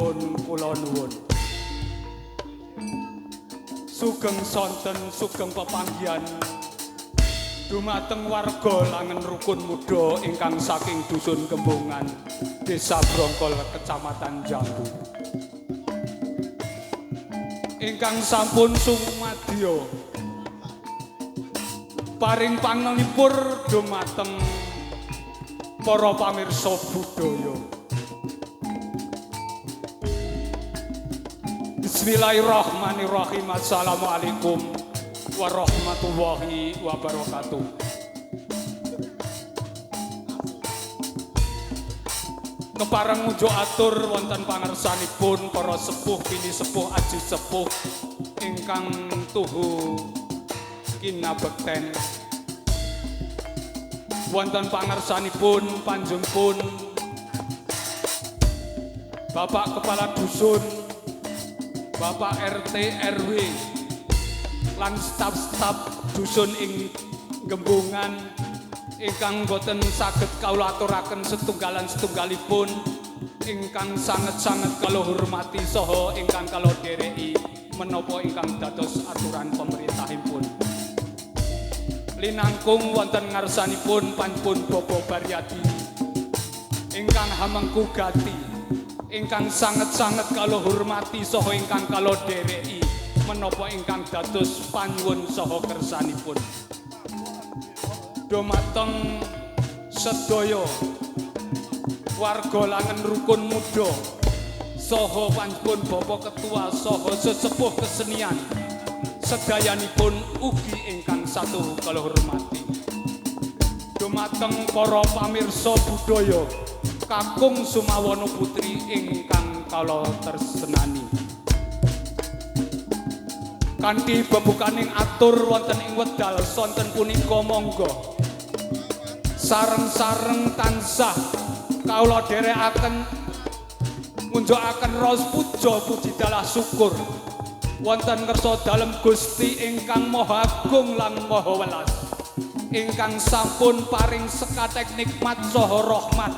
dipun kula nuwun. Sugeng sonten sugeng pepanggihan dumateng warga Langen Rukun Muda ingkang saking dusun Kembongan, Desa Brongkol, Kecamatan Jambu. Ingkang sampun sumadya paring panglipur dumateng para pamirsa budaya. Bismillahirrahmanirrahim. Assalamualaikum warahmatullahi wabarakatuh. Kepareng mujo atur wonten pangersanipun para sepuh pini sepuh aji sepuh ingkang tuhu kinabekten. Wonten pangersanipun panjenenganipun Bapak Kepala Dusun, Bapak RT RW lan staf-staf dusun ing Gembongan ingkang boten saged kawula aturaken setunggalan-setunggalipun ingkang sanget-sanget kala hormati saha ingkang kala dereki menapa ingkang dados aturan pemerintahipun. Linangkung wonten ngarsanipun panjenengan Bapak Baryadi ingkang hamengku gati ingkang sanget-sanget kala hormati saha ingkang kala dereki menapa ingkang dados panyuwun saha kersanipun. Dumateng sedaya warga Langen Rukun Muda saha panjenengan Bapak Ketua saha sesepuh kesenian sedayanipun ugi ingkang satu kala hormati. Dumateng para pamirsa budaya kakung Sumawana Putri ingkang kala tresnani. Kanthi bebukaning atur wonten ing wedal sonten punika monggo sareng-sareng tansah kawula dherekaken ngunjukaken raos puja puji dalah syukur wonten ngersa dalem Gusti ingkang Maha Agung lan Maha Welas ingkang sampun paring sekatek nikmat saha rahmat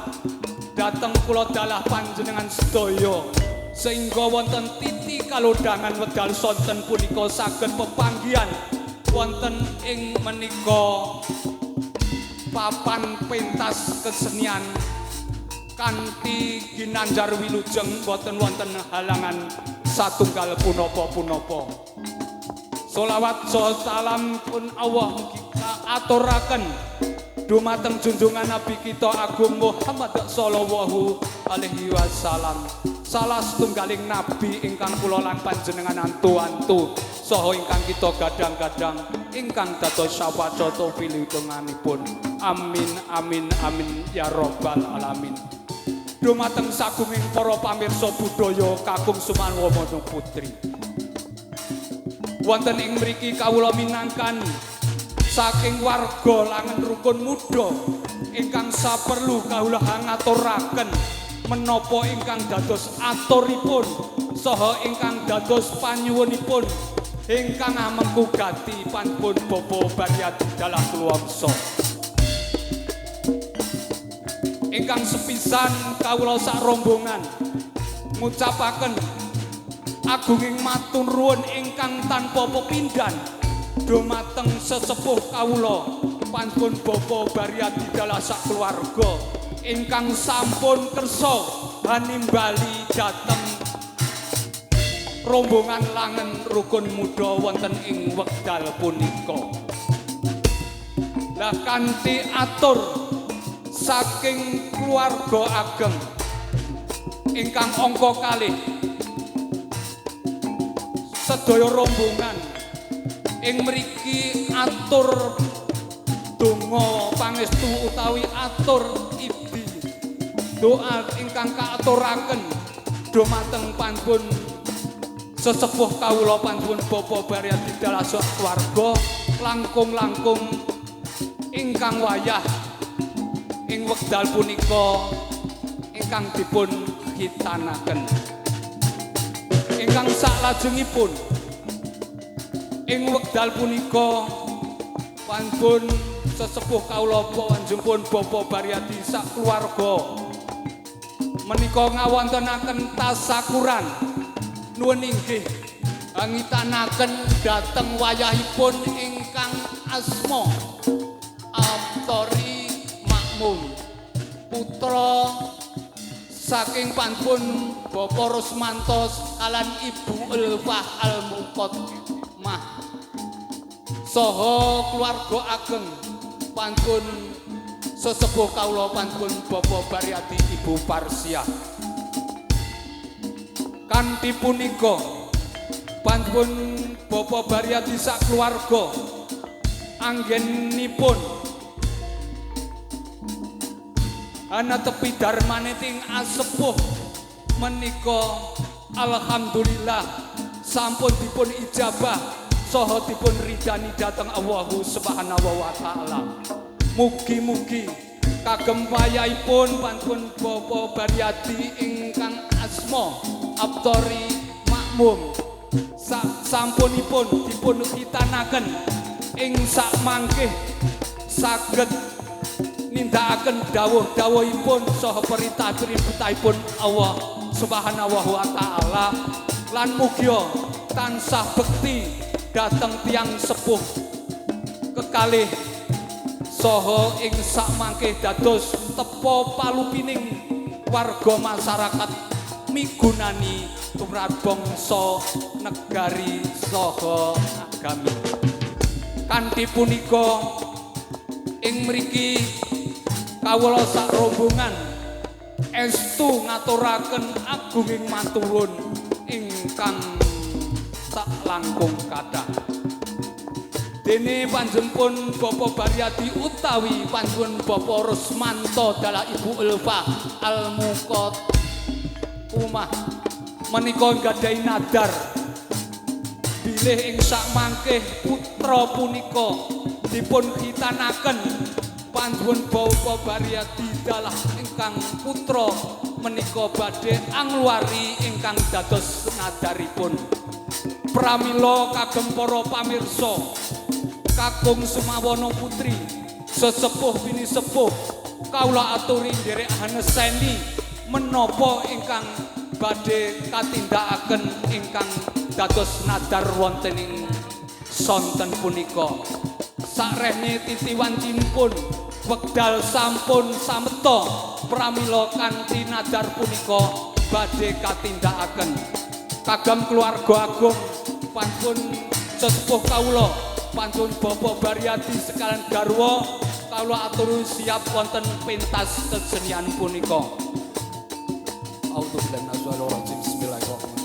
dhateng kula dalah panjenengan sedaya sehingga wonten titi kalodhangan wedal sonten punika saged pepanggihan wonten ing menika papan pentas kesenian kanthi ginanjar wilujeng boten wonten halangan satunggal punapa-punapa. Sholawat salam pun Allah mugi aturaken dumateng junjungan Nabi kita Agung Muhammad sallallahu alaihi wasallam. Salah setunggaling nabi ingkang kula lan panjenengan antu-antu saha ingkang kita gadang-gadang ingkang dados syafaat pilihunganipun. Amin amin amin ya rabbal alamin. Dumateng sagunging para pamirsa budaya kakung Sumawana Putri. Wonten ing mriki kawula minangkan saking warga Langen Rukun Muda ingkang saperlu kawula ngaturaken menapa ingkang dados aturipun saha ingkang dados panyuwunipun ingkang amengku gati panjenengan Bapak Baryadi dalah kuluwarsa. Ingkang sepisan kawula sak rombongan ngucapaken agunging matur nuwun ingkang tanpa pepindhan dumateng sesepuh kawula panjenengan Bapak Baryadi dalah sak keluarga ingkang sampun kersa hanimbali dhateng rombongan Langen Rukun Muda wonten ing wekdal punika. Lah kanthi atur saking keluarga ageng ingkang angka kalih sedaya rombongan ing mriki atur donga pangestu utawi atur idi doa ingkang kaaturaken dumateng panjenengan sesepuh kawula panjenengan Bapak Baryadi dalah keluarga langkung-langkung ingkang wayah ing wekdal punika ingkang dipun hitanaken. Ingkang salajengipun ing wekdal punika panjenengan sesepuh kawula panjenengan Bapak Baryadi sak keluarga menika ngawontenaken tasakuran nuwun inggih ngitanaken dhateng wayahipun ingkang asma Abtori Makmum putra saking panpun Bapak Rusmantos kalan Ibu Elfah Al-Muqaddimah saha keluarga ageng pantun sesepuh kawula pantun Bapak Baryati Ibu Parsia kanthi punika pantun Bapak Baryati sak keluarga anggenipun ana tepi darmaning asepuh menika alhamdulillah sampun dipun ijabah saha dipun ridani dhateng Allah Subhanahu wa taala. Mugi-mugi kagem wayahipun pantun Bapak Baryati ingkang asma Abtori Makmum sampunipun dipun kitanaken ing sak mangke saged nindakaken dawuh-dawuhipun saha perintah-perintahipun Allah Subhanahu wa taala lan mugia tansah bekti dhateng tiyang sepuh kekalih saha ing sak mangke dados tepo palupining warga masyarakat migunani tumrap bangsa negari saha agami kanthi punika ing mriki kawula sak rombongan estu ngaturaken agunging maturun ingkang sak langkung kathah dene panjenengan Bapak Baryati utawi panjenengan Bapak Rusmanto dalah Ibu Elfah Al-Muqaddimah menika gadhahi nadar bilih ing sak mangke putra punika dipun khitanaken panjenengan Bapak Baryati dalah ingkang putra menika badhe angluari ingkang dados nadaripun pramila kagem para pamirsa kakung Sumawana Putri sesepuh bini sepuh kawula aturi nderek haneseni menapa ingkang badhe katindakaken ingkang dados nadar wonten ing sonten punika sarehne titiwancinipun wekdal sampun sameta pramila kanthi nadar punika badhe katindakaken kagem keluarga agung pantun sesepuh kawula pantun Bapak Baryati sekalian garwa kawula aturi siap wonten pentas kesenian punika. Auzubillahi minasyaitonir rajim. Bismillahirrahmanirrahim.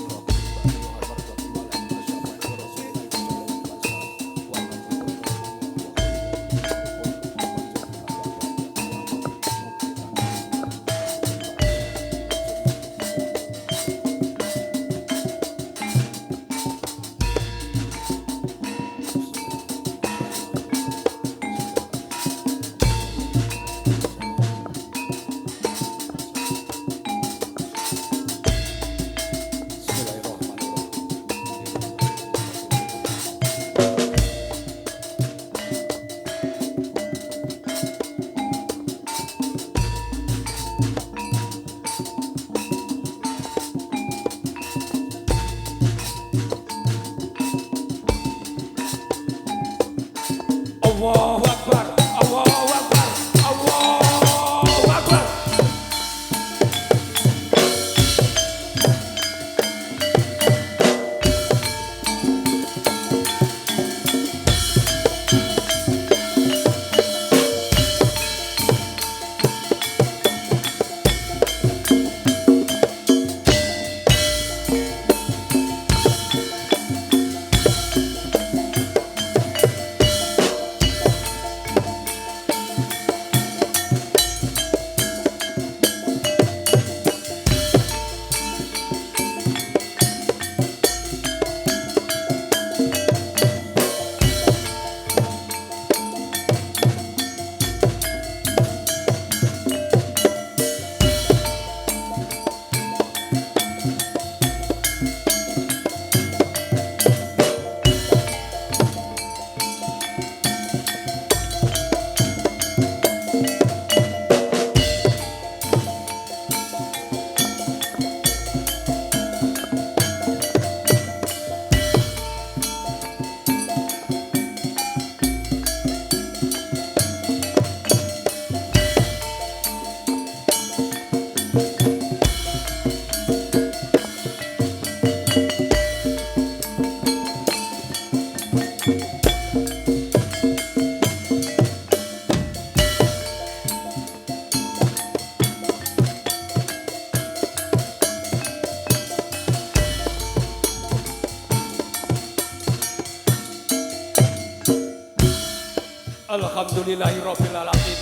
Alhamdulillahirabbil alamin.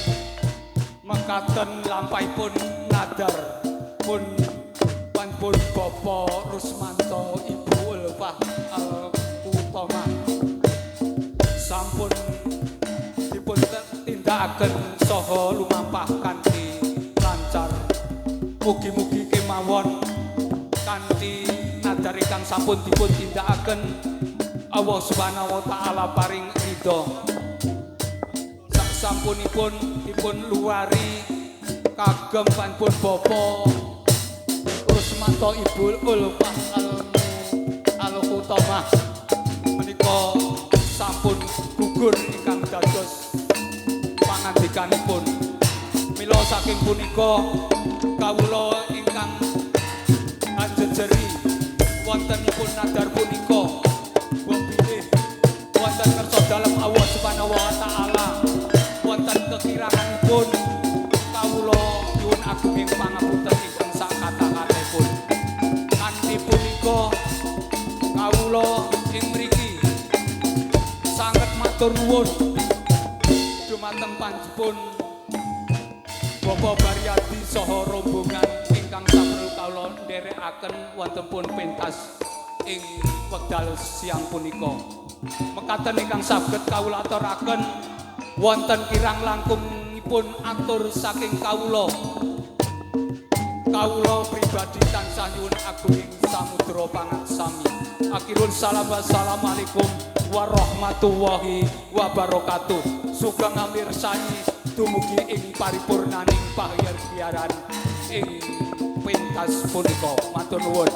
Mekaten lampahipun nadar pun Bapak Rusmanto Ibu Ulfah Al-Utama sampun dipun tindakaken saha lumampah kanthi lancar. Mugi-mugi kemawon kanthi nadar ingkang sampun dipun tindakaken Allah Subhanahu wa taala paring ridho. Sampunipun dipun luari kagem panpun Bapak Rusmanto Ibu Ulfah Al-Utama menika sampun gugur ingkang dados pangandikanipun. Mila saking punika kawula ingkang anjejeri wontenipun nadar punika bilih wonten kersa dalem Allah Subhanahu wa taala. Wonten kekiranganipun kawula nyuwun agunging pangapunten ingkang sak kata-katipun. Kanthi punika kawula ing mriki sanget matur nuwun dumateng panjenengan Bapak Baryadi saha rombongan ingkang sampun kawula nderekaken wonten pun pentas ing wekdal siang punika. Mekaten ingkang saged kawula aturaken wonten kirang langkungipun atur saking kawula. Kawula pribadi tansah nyuwun agunging samudra pangaksami. Akhirul salam wassalamualaikum warahmatullahi wabarakatuh. Sugeng amirsani dumugi ing paripurnaning pahyar-pahyaran ing pentas punika. Matur nuwun.